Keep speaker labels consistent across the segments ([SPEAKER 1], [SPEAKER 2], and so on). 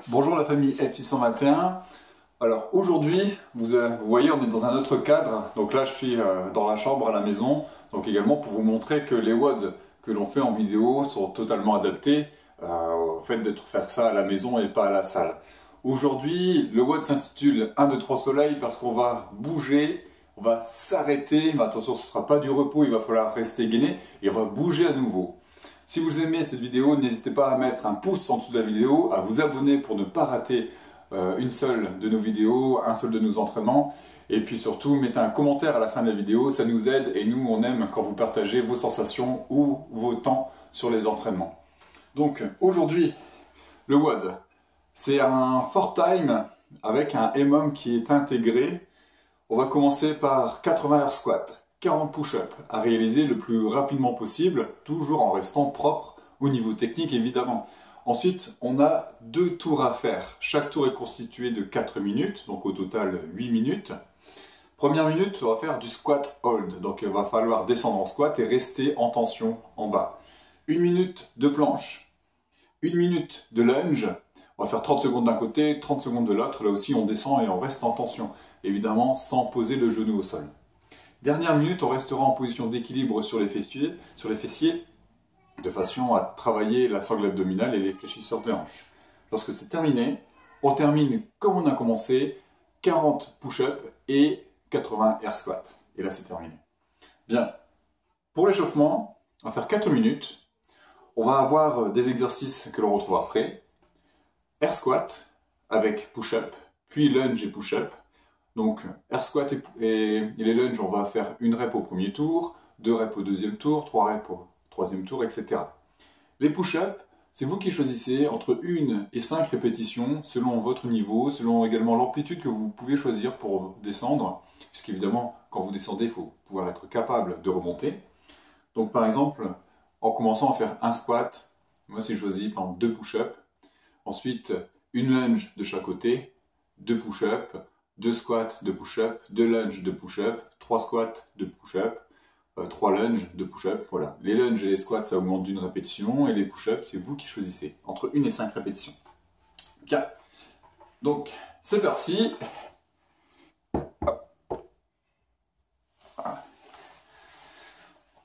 [SPEAKER 1] Bonjour la famille F621. Alors aujourd'hui, vous voyez, on est dans un autre cadre. Donc là, je suis dans la chambre à la maison. Donc également pour vous montrer que les WOD que l'on fait en vidéo sont totalement adaptés au fait de faire ça à la maison et pas à la salle. Aujourd'hui, le WOD s'intitule 1, 2, 3 soleil parce qu'on va bouger, on va s'arrêter. Mais attention, ce ne sera pas du repos, il va falloir rester gainé et on va bouger à nouveau. Si vous aimez cette vidéo, n'hésitez pas à mettre un pouce en dessous de la vidéo, à vous abonner pour ne pas rater une seule de nos vidéos, un seul de nos entraînements. Et puis surtout, mettez un commentaire à la fin de la vidéo, ça nous aide et nous, on aime quand vous partagez vos sensations ou vos temps sur les entraînements. Donc aujourd'hui, le WOD, c'est un 4-time avec un EMOM qui est intégré. On va commencer par 80 air squat. 40 push-ups à réaliser le plus rapidement possible, toujours en restant propre au niveau technique évidemment. Ensuite, on a 2 tours à faire. Chaque tour est constitué de 4 minutes, donc au total 8 minutes. Première minute, on va faire du squat hold, donc il va falloir descendre en squat et rester en tension en bas. 1 minute de planche, 1 minute de lunge, on va faire 30 secondes d'un côté, 30 secondes de l'autre, là aussi on descend et on reste en tension, évidemment sans poser le genou au sol. Dernière minute, on restera en position d'équilibre sur les fessiers, de façon à travailler la sangle abdominale et les fléchisseurs de hanches. Lorsque c'est terminé, on termine comme on a commencé, 40 push-ups et 80 air squats. Et là, c'est terminé. Bien, pour l'échauffement, on va faire 4 minutes. On va avoir des exercices que l'on retrouve après. Air squat avec push-up, puis lunge et push-up. Donc, air squat et les lunges, on va faire une rep au premier tour, 2 reps au deuxième tour, 3 reps au troisième tour, etc. Les push-ups, c'est vous qui choisissez entre 1 et 5 répétitions selon votre niveau, selon également l'amplitude que vous pouvez choisir pour descendre, puisqu'évidemment, quand vous descendez, il faut pouvoir être capable de remonter. Donc, par exemple, en commençant à faire un squat, moi, c'est choisi par exemple 2 push-ups, ensuite une lunge de chaque côté, 2 push-ups, 2 squats, 2 push-up, 2 lunges, 2 push-up, 3 squats, 2 push-up, 3 lunges, 2 push-up, voilà. Les lunges et les squats, ça augmente d'une répétition, et les push-ups, c'est vous qui choisissez, entre 1 et 5 répétitions. Bien, donc c'est parti.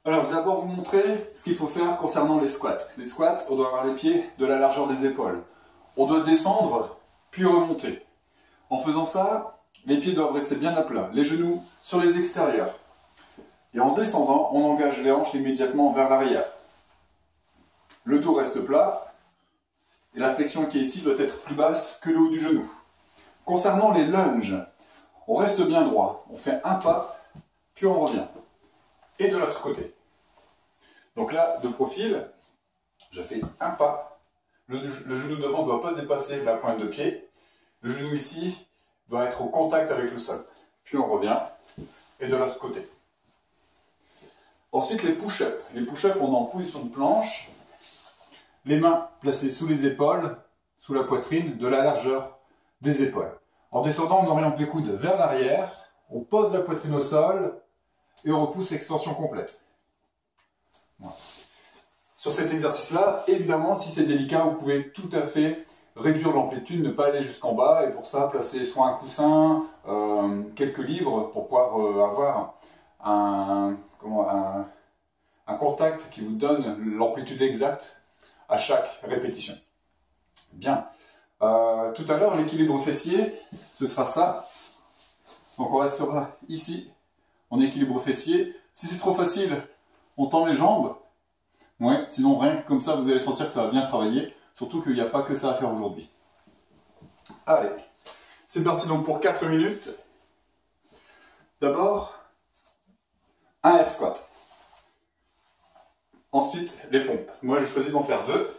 [SPEAKER 1] Alors, je vais d'abord vous montrer ce qu'il faut faire concernant les squats. Les squats, on doit avoir les pieds de la largeur des épaules. On doit descendre, puis remonter. En faisant ça, les pieds doivent rester bien à plat, les genoux sur les extérieurs. Et en descendant, on engage les hanches immédiatement vers l'arrière. Le dos reste plat, et la flexion qui est ici doit être plus basse que le haut du genou. Concernant les lunges, on reste bien droit, on fait un pas, puis on revient. Et de l'autre côté. Donc là, de profil, je fais un pas. Le genou devant ne doit pas dépasser la pointe de pied. Le genou ici doit être au contact avec le sol. Puis on revient, et de l'autre côté. Ensuite, les push-ups. Les push-ups, on est en position de planche. Les mains placées sous les épaules, sous la poitrine, de la largeur des épaules. En descendant, on oriente les coudes vers l'arrière, on pose la poitrine au sol, et on repousse extension complète. Voilà. Sur cet exercice-là, évidemment, si c'est délicat, vous pouvez tout à fait réduire l'amplitude, ne pas aller jusqu'en bas, et pour ça, placer soit un coussin, quelques livres, pour pouvoir avoir un contact qui vous donne l'amplitude exacte à chaque répétition. Bien. Tout à l'heure, l'équilibre fessier, ce sera ça. Donc on restera ici, en équilibre fessier. Si c'est trop facile, on tend les jambes. Ouais, sinon rien que comme ça, vous allez sentir que ça va bien travailler. Surtout qu'il n'y a pas que ça à faire aujourd'hui. Allez, c'est parti donc pour 4 minutes. D'abord, un air squat. Ensuite, les pompes. Moi, je choisis d'en faire 2.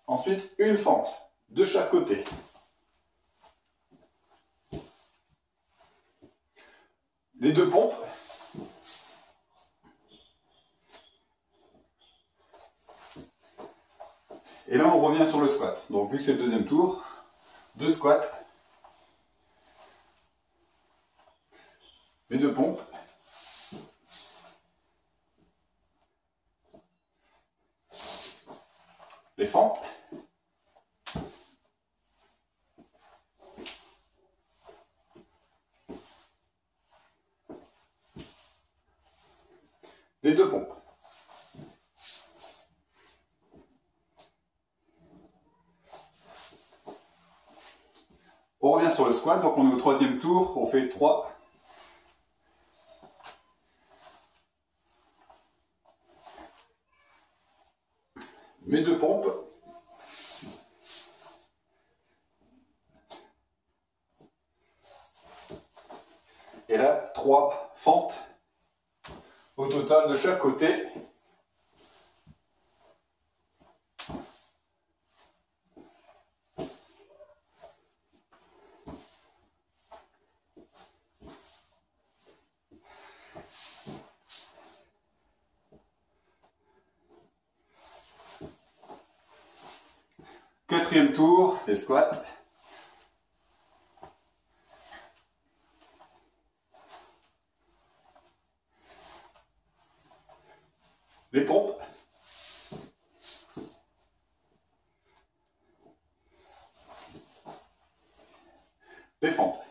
[SPEAKER 1] Ensuite, une fente de chaque côté. Les 2 pompes. Et là, on revient sur le squat. Donc, vu que c'est le deuxième tour, 2 squats. Les 2 pompes. les fentes. Les deux pompes. On revient sur le squat, donc on est au troisième tour, on fait 3. Mes deux pompes. Et là, 3 fentes au total de chaque côté. Quatrième tour, les squats. Les pompes. Les fentes.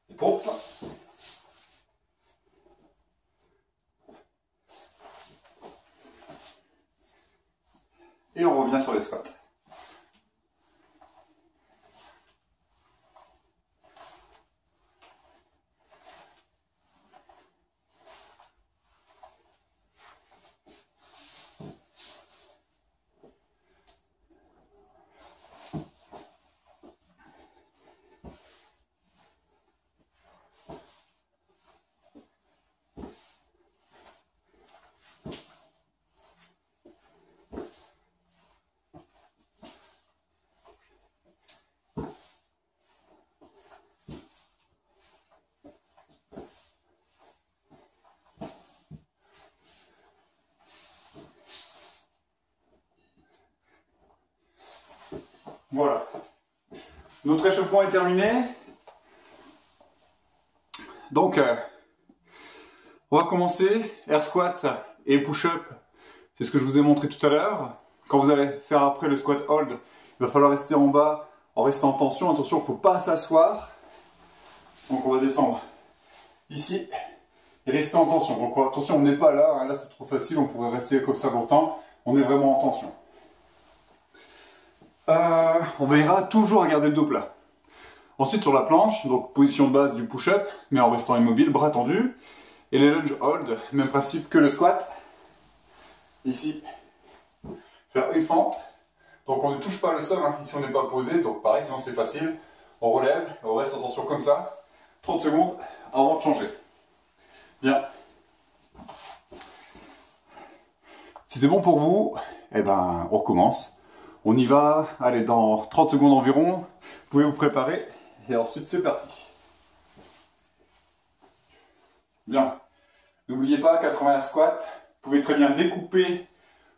[SPEAKER 1] Les pompes. Et on revient sur les squats. Voilà. Notre échauffement est terminé. Donc, on va commencer. Air squat et push-up. C'est ce que je vous ai montré tout à l'heure. Quand vous allez faire après le squat hold, il va falloir rester en bas en restant en tension. Attention, il ne faut pas s'asseoir. Donc, on va descendre ici et rester en tension. Donc, attention, on n'est pas là. Hein. Là, c'est trop facile. On pourrait rester comme ça longtemps. On est vraiment en tension. On veillera toujours à garder le dos plat. Ensuite sur la planche, donc position de base du push-up, mais en restant immobile, bras tendus. Et les lunge hold, même principe que le squat. Ici, faire une fente. Donc on ne touche pas le sol, hein. Ici on n'est pas posé, donc pareil, sinon c'est facile. On relève, on reste en tension comme ça. 30 secondes avant de changer. Bien. Si c'est bon pour vous, eh ben on recommence. On y va, allez, dans 30 secondes environ, vous pouvez vous préparer, et ensuite c'est parti. Bien, n'oubliez pas, 80 air squat, vous pouvez très bien découper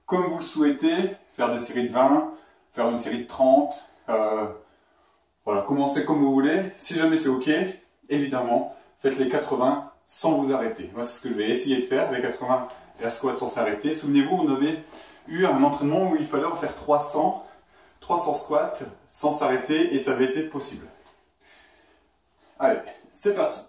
[SPEAKER 1] comme vous le souhaitez, faire des séries de 20, faire une série de 30, voilà, commencez comme vous voulez. Si jamais c'est ok, évidemment, faites les 80 sans vous arrêter. Moi c'est ce que je vais essayer de faire, les 80 air squat sans s'arrêter. Souvenez-vous, on avait eu un entraînement où il fallait en faire 300 squats sans s'arrêter et ça avait été possible. Allez, c'est parti.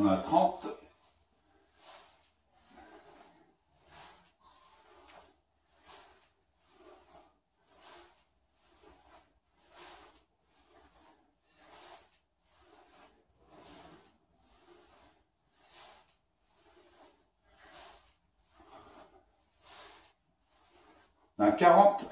[SPEAKER 1] On a 30. On a 40.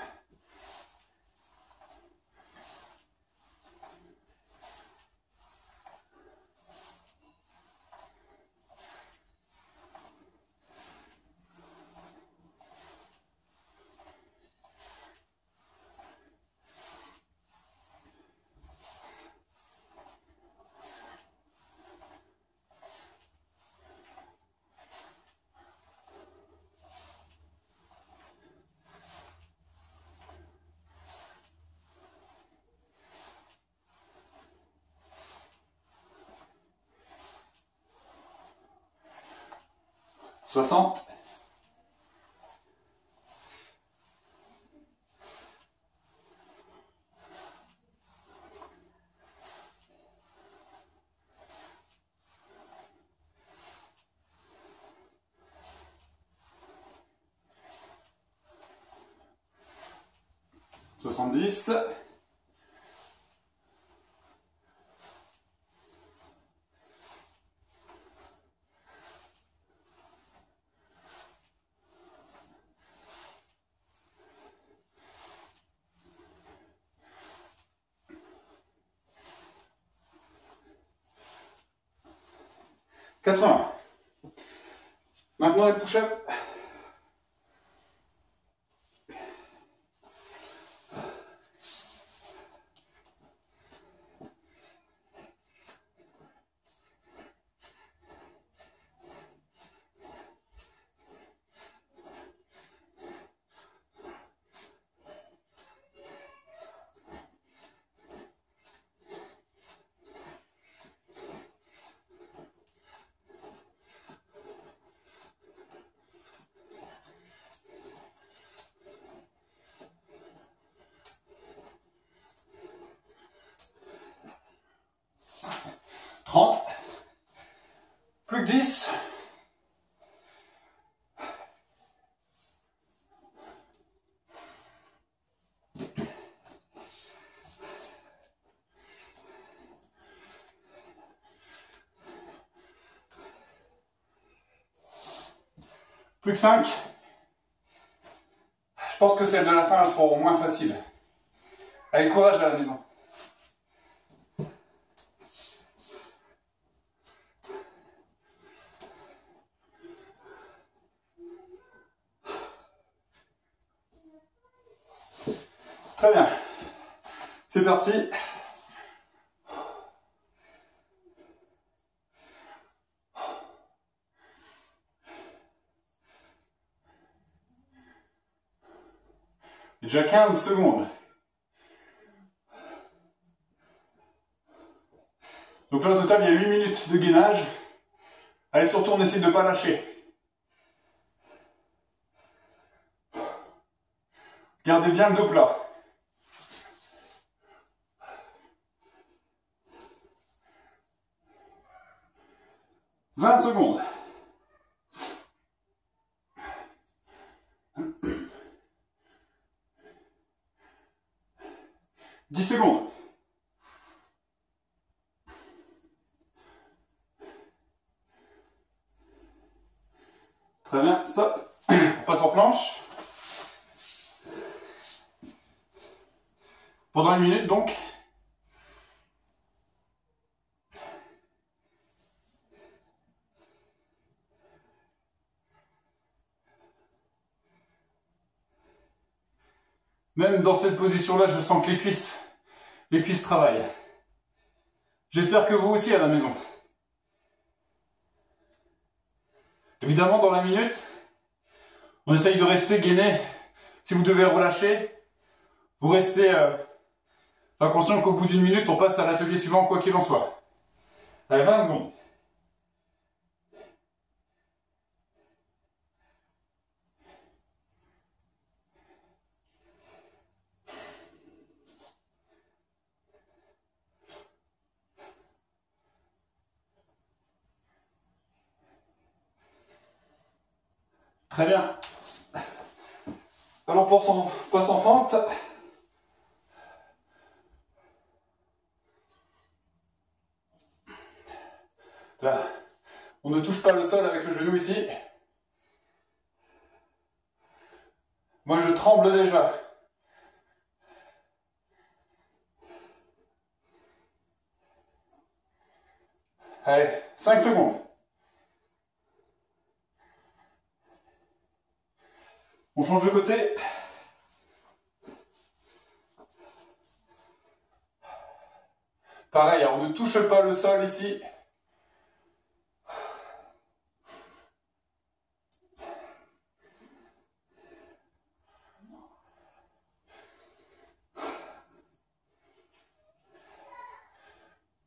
[SPEAKER 1] 60. 70. 80. Maintenant les push-ups. Plus que 10. Plus que 5. Je pense que celles de la fin, elles seront moins faciles. Allez, courage à la maison. Très bien. C'est parti. Déjà 15 secondes. Donc là, au total, il y a 8 minutes de gainage. Allez, surtout, on essaie de ne pas lâcher. Gardez bien le dos plat. 20 secondes. 10 secondes. Très bien, stop. On passe en planche. Pendant une minute donc. Même dans cette position-là, je sens que les cuisses travaillent. J'espère que vous aussi à la maison. Évidemment, dans la minute, on essaye de rester gainé. Si vous devez relâcher, vous restez conscient qu'au bout d'une minute, on passe à l'atelier suivant, quoi qu'il en soit. Allez, 20 secondes. Très bien. Alors passe en fente. Là, on ne touche pas le sol avec le genou ici. Moi, je tremble déjà. Allez, 5 secondes. On change de côté. Pareil, on ne touche pas le sol ici.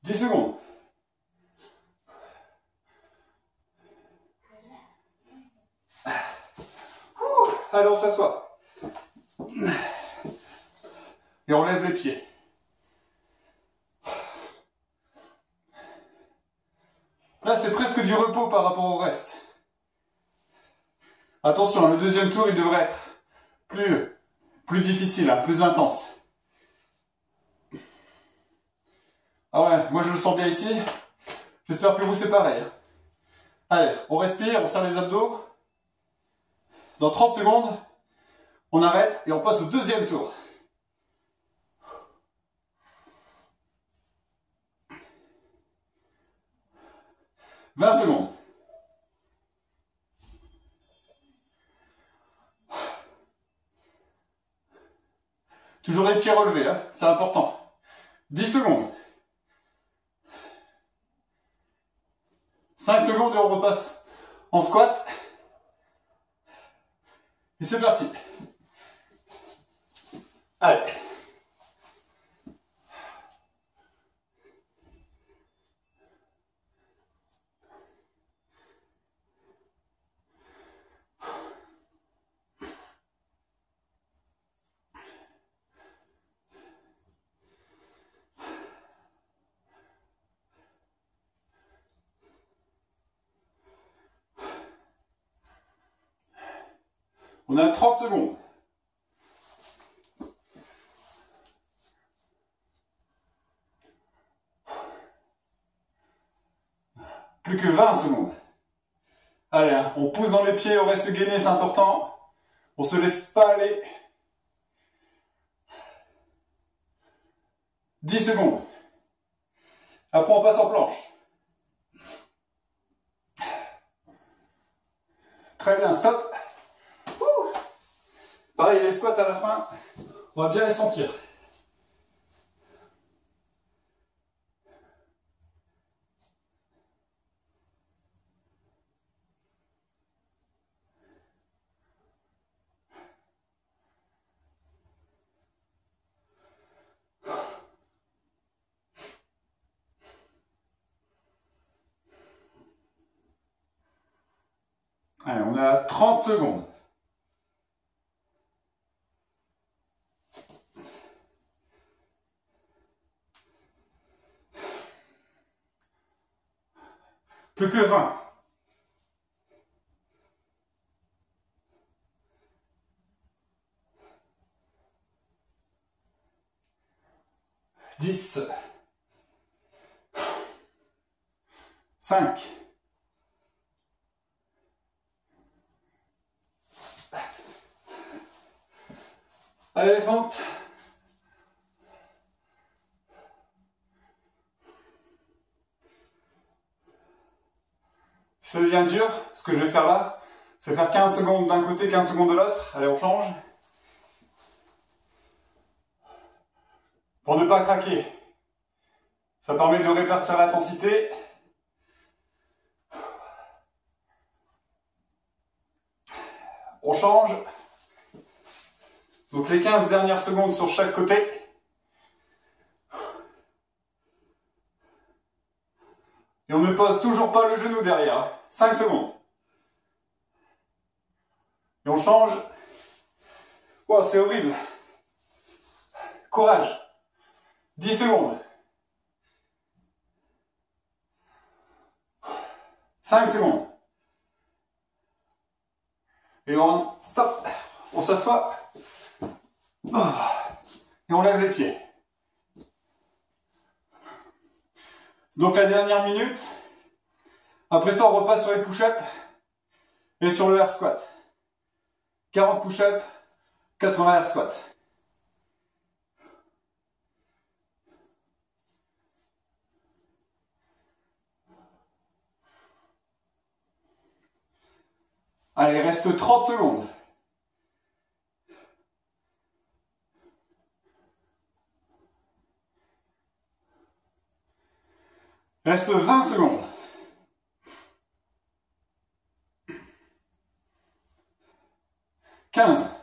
[SPEAKER 1] Dix secondes. Allez, on s'assoit. Et on lève les pieds. Là, c'est presque du repos par rapport au reste. Attention, le deuxième tour, il devrait être plus difficile, plus intense. Ah ouais, moi je le sens bien ici. J'espère que vous, c'est pareil. Allez, on respire, on serre les abdos. Dans 30 secondes, on arrête et on passe au deuxième tour. « 20 secondes. Toujours les pieds relevés, hein, c'est important. 10 secondes. 5 secondes et on repasse en squat. Et c'est parti. Allez. On a 30 secondes. Plus que 20 secondes. Allez, hein, on pousse dans les pieds, on reste gainé, c'est important. On se laisse pas aller. 10 secondes. Après, on passe en planche. Très bien, stop. Pareil, les squats à la fin, on va bien les sentir. Allez, on a 30 secondes. Plus que 20. 10. 5. Allez les fentes. Ça devient dur, ce que je vais faire là, c'est faire 15 secondes d'un côté, 15 secondes de l'autre. Allez, on change. Pour ne pas craquer. Ça permet de répartir l'intensité. On change. Donc les 15 dernières secondes sur chaque côté. Et on ne pose toujours pas le genou derrière. 5 secondes. Et on change. Wow, c'est horrible. Courage. 10 secondes. 5 secondes. Et on stop, on s'assoit. Et on lève les pieds. Donc la dernière minute. Après ça, on repasse sur les push-ups et sur le air squat. 40 push-ups, 80 air squat. Allez, reste 30 secondes. Reste 20 secondes. 15.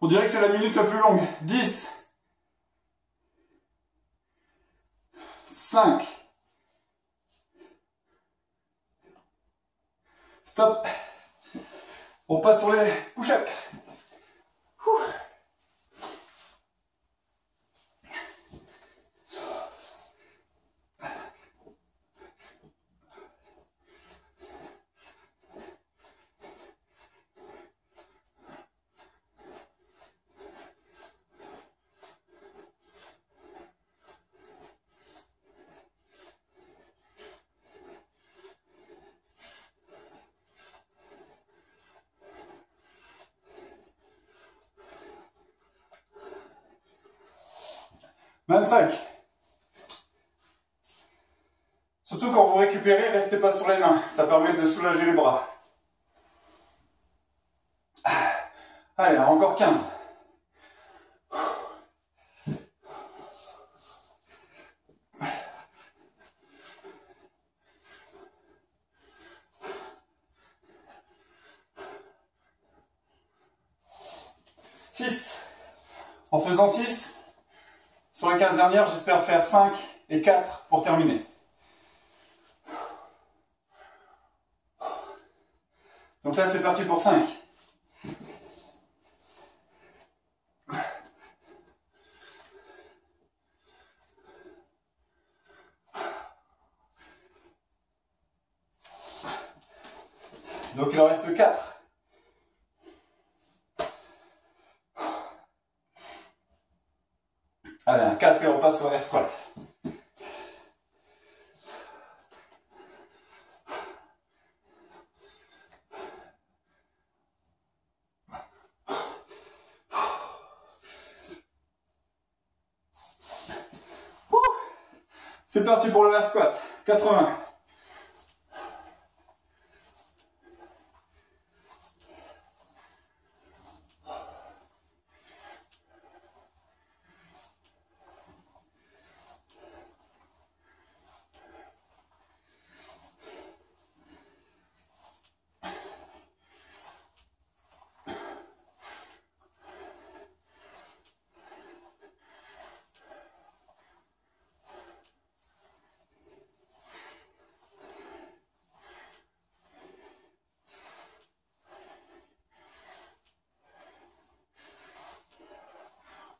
[SPEAKER 1] On dirait que c'est la minute la plus longue. 10. 5. Stop. On passe sur les push-ups. « 25. Surtout quand vous récupérez, restez pas sur les mains. Ça permet de soulager les bras. Allez, encore 15. « 6. En faisant 6, sur les 15 dernières, j'espère faire 5 et 4 pour terminer. Donc là, c'est parti pour 5. Donc il en reste 4. Allez, un 4 et on passe au air squat. C'est parti pour le air squat. 80.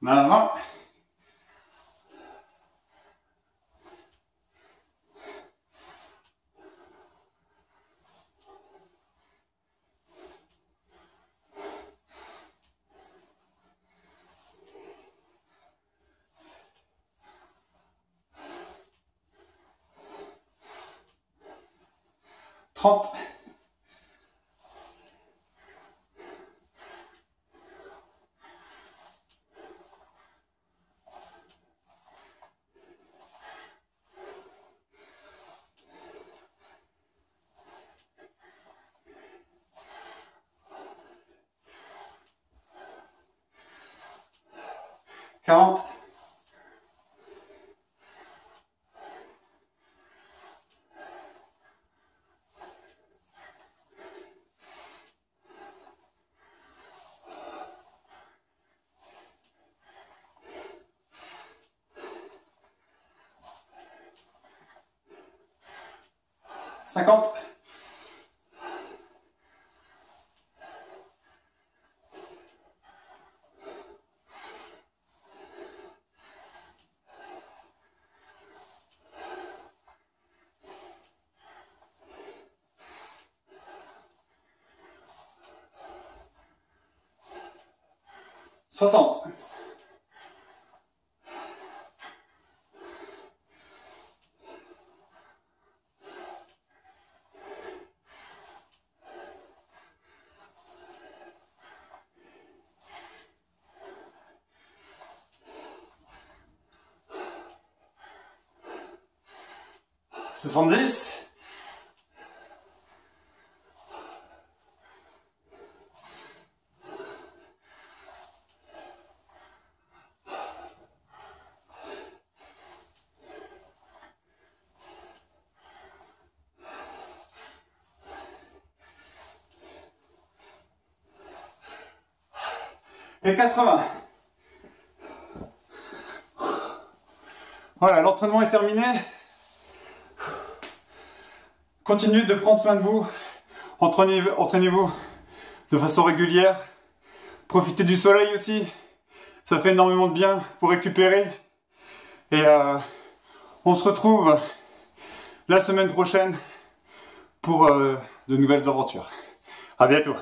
[SPEAKER 1] On a 20. « 30. » 40. 50.
[SPEAKER 2] 60. Soixante-dix. Et 80. Voilà, l'entraînement est terminé. Continuez de prendre soin de vous. Entraînez-vous de façon régulière. Profitez du soleil aussi. Ça fait énormément de bien pour récupérer. Et on se retrouve la semaine prochaine pour de nouvelles aventures. À bientôt.